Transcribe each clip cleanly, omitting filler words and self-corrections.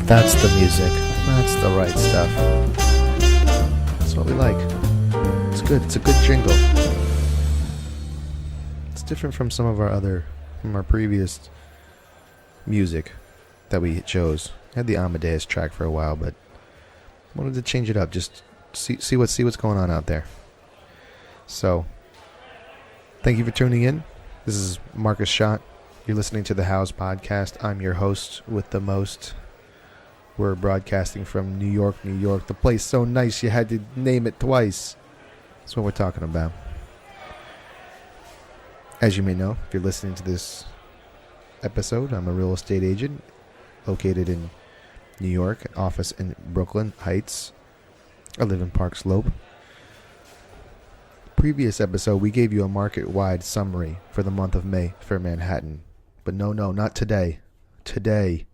That's the music. That's the right stuff. That's what we like. It's good. It's a good jingle. It's different from from our previous music that we chose. I had the Amadeus track for a while, but wanted to change it up. Just see what's going on out there. So, thank you for tuning in. This is Marcus Schott. You're listening to the House Podcast. I'm your host with the most. We're broadcasting from New York, New York. The place so nice you had to name it twice. That's what we're talking about. As you may know, if you're listening to this episode, I'm a real estate agent located in New York, an office in Brooklyn Heights. I live in Park Slope. Previous episode, we gave you a market-wide summary for the month of May for Manhattan. But no, not today. Today,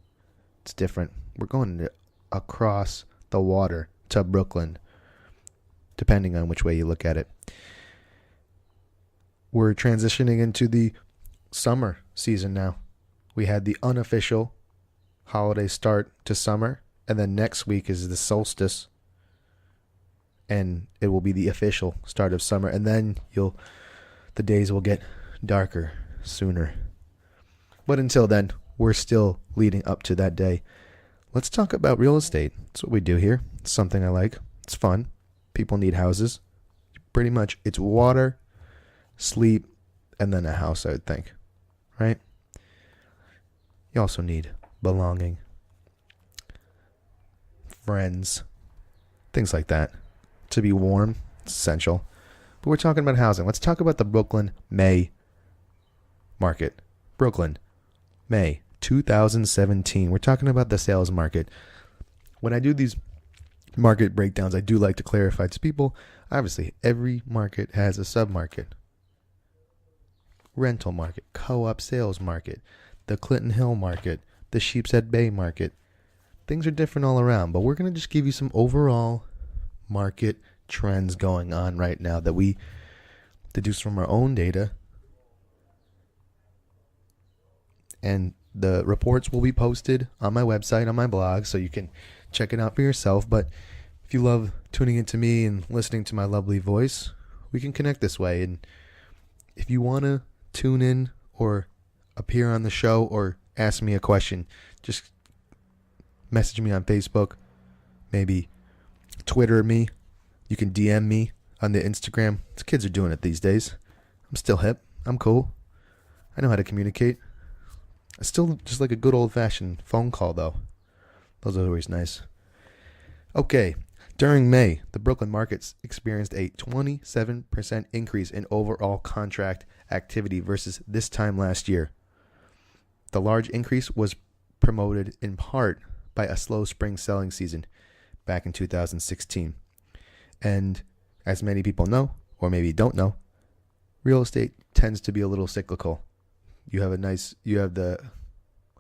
it's different. We're going across the water to Brooklyn, depending on which way you look at it. We're transitioning into the summer season now. We had the unofficial holiday start to summer, and then next week is the solstice, and it will be the official start of summer, and then the days will get darker sooner. But until then, we're still leading up to that day. Let's talk about real estate. That's what we do here. It's something I like. It's fun. People need houses. Pretty much, it's water, sleep, and then a house, I would think. Right? You also need belonging, friends, things like that. To be warm, it's essential. But we're talking about housing. Let's talk about the Brooklyn May market. Brooklyn, May 2017. We're talking about the sales market. When I do these market breakdowns, I do like to clarify to people, obviously, every market has a sub-market. Rental market, co-op sales market, the Clinton Hill market, the Sheepshead Bay market. Things are different all around, but we're going to just give you some overall market trends going on right now that we deduce from our own data. And the reports will be posted on my website, on my blog, so you can check it out for yourself. But if you love tuning into me and listening to my lovely voice, we can connect this way. And if you want to tune in or appear on the show or ask me a question, just message me on Facebook, maybe Twitter me. You can DM me on the Instagram. These kids are doing it these days. I'm still hip. I'm cool. I know how to communicate. I still just like a good old-fashioned phone call, though. Those are always nice. Okay. During May, the Brooklyn markets experienced a 27% increase in overall contract activity versus this time last year. The large increase was promoted in part by a slow spring selling season back in 2016. And as many people know, or maybe don't know, real estate tends to be a little cyclical. You have the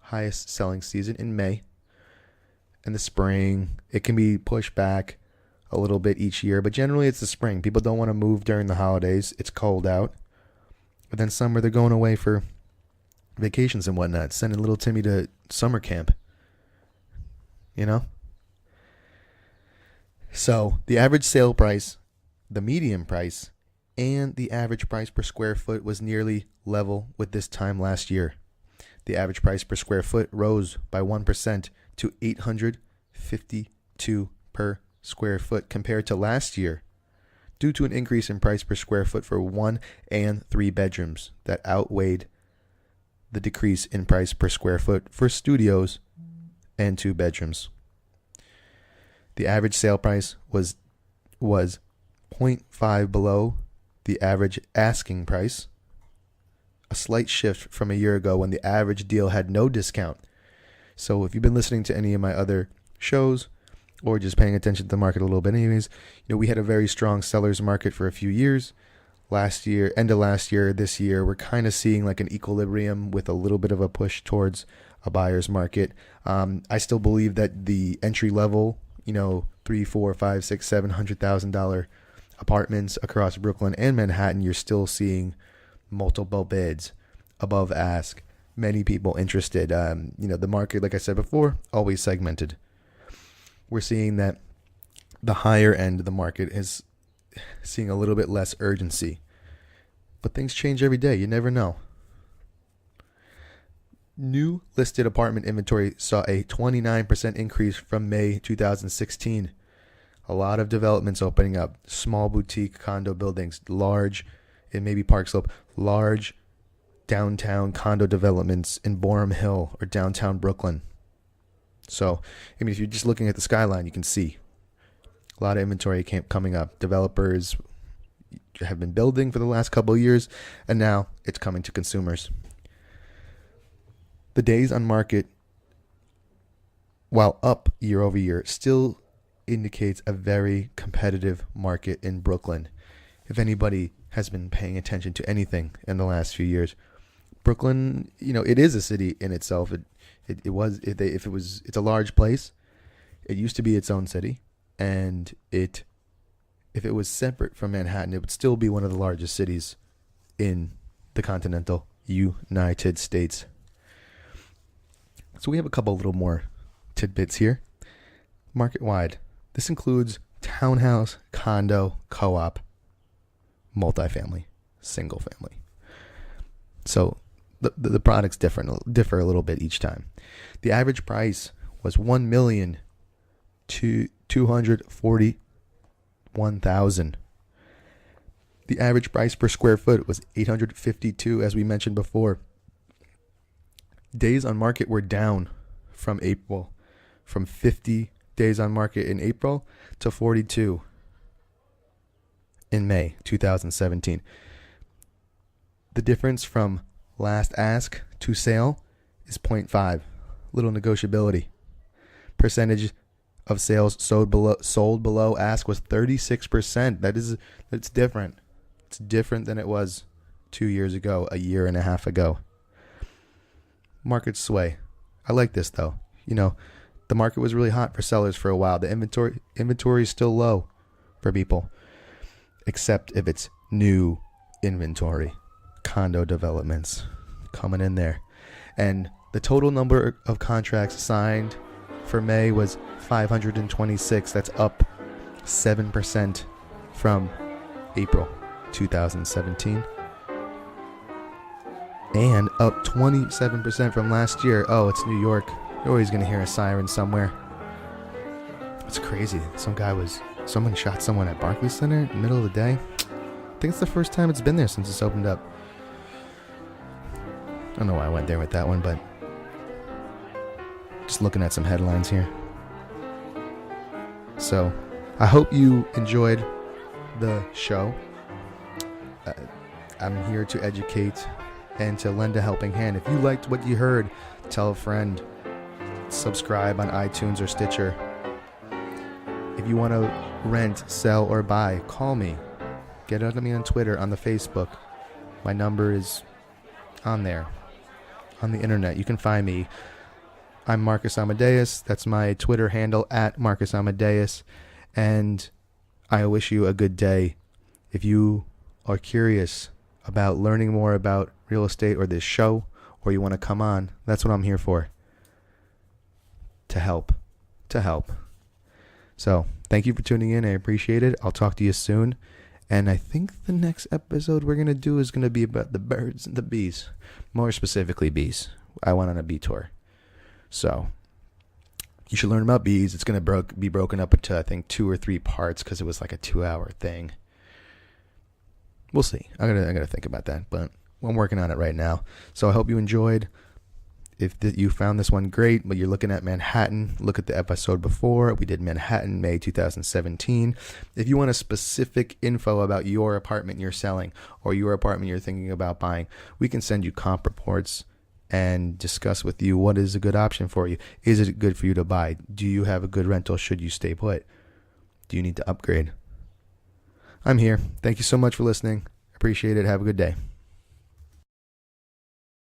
highest selling season in May. In the spring, it can be pushed back a little bit each year, but generally it's the spring. People don't want to move during the holidays. It's cold out. But then summer, they're going away for vacations and whatnot, sending little Timmy to summer camp. You know? So the average sale price, the median price, and the average price per square foot was nearly level with this time last year. The average price per square foot rose by 1% to $852 per square foot compared to last year, due to an increase in price per square foot for 1 and 3 bedrooms that outweighed the decrease in price per square foot for studios and 2 bedrooms. The average sale price was 0.5 below the average asking price, a slight shift from a year ago when the average deal had no discount. So if you've been listening to any of my other shows or just paying attention to the market a little bit anyways, we had a very strong seller's market for a few years. Last year, end of last year, this year, we're kind of seeing like an equilibrium with a little bit of a push towards a buyer's market. I still believe that the entry level, $3, $4, $5, $6, $700,000 apartments across Brooklyn and Manhattan, you're still seeing multiple bids above ask many people interested. The market, like I said before, always segmented. We're seeing that the higher end of the market is seeing a little bit less urgency. But things change every day. You never know. New listed apartment inventory saw a 29% increase from May 2016. A lot of developments opening up. Small boutique condo buildings, large, in maybe Park Slope, large downtown condo developments in Boerum Hill or downtown Brooklyn. So, if you're just looking at the skyline, you can see a lot of inventory coming up. Developers have been building for the last couple of years, and now it's coming to consumers. The days on market, while up year over year, still indicates a very competitive market in Brooklyn. If anybody has been paying attention to anything in the last few years, Brooklyn, it is a city in itself. It's a large place. It used to be its own city, and if it was separate from Manhattan, it would still be one of the largest cities in the continental United States. So we have a couple little more tidbits here. Market-wide, this includes townhouse, condo, co-op, multifamily, single family. So the products differ a little bit each time. The average price was $1,241,000. The average price per square foot was $852, as we mentioned before. Days on market were down from April, from 50 days on market in April to 42 in May 2017. The difference from last ask to sale is 0.5. Little negotiability. Percentage of sales sold below ask was 36%. That's different. It's different than it was 2 years ago, a year and a half ago. Market sway. I like this though. The market was really hot for sellers for a while. The inventory is still low for people, except if it's new inventory. Condo developments coming in there. And the total number of contracts signed for May was 526. That's up 7% from April 2017. And up 27% from last year. Oh, it's New York. You're always going to hear a siren somewhere. It's crazy. Someone shot someone at Barclays Center in the middle of the day. I think it's the first time it's been there since it's opened up. I don't know why I went there with that one, but just looking at some headlines here. So, I hope you enjoyed the show. I'm here to educate and to lend a helping hand. If you liked what you heard, tell a friend. Subscribe on iTunes or Stitcher. If you want to rent, sell, or buy, call me. Get out of me on Twitter, on the Facebook. My number is on there, on the internet. You can find me. I'm Marcus Amadeus. That's my Twitter handle, @Marcus Amadeus. And I wish you a good day. If you are curious about learning more about real estate or this show, or you want to come on, that's what I'm here for. To help. So, thank you for tuning in. I appreciate it. I'll talk to you soon. And I think the next episode we're going to do is going to be about the birds and the bees. More specifically, bees. I went on a bee tour. So, you should learn about bees. It's going to be broken up into, I think, 2 or 3 parts because it was like a 2-hour thing. We'll see. I gotta think about that, but I'm working on it right now. So I hope you enjoyed. If you found this one great, but you're looking at Manhattan, look at the episode before. We did Manhattan, May 2017. If you want a specific info about your apartment you're selling or your apartment you're thinking about buying, we can send you comp reports and discuss with you what is a good option for you. Is it good for you to buy? Do you have a good rental? Should you stay put? Do you need to upgrade? I'm here. Thank you so much for listening. Appreciate it. Have a good day.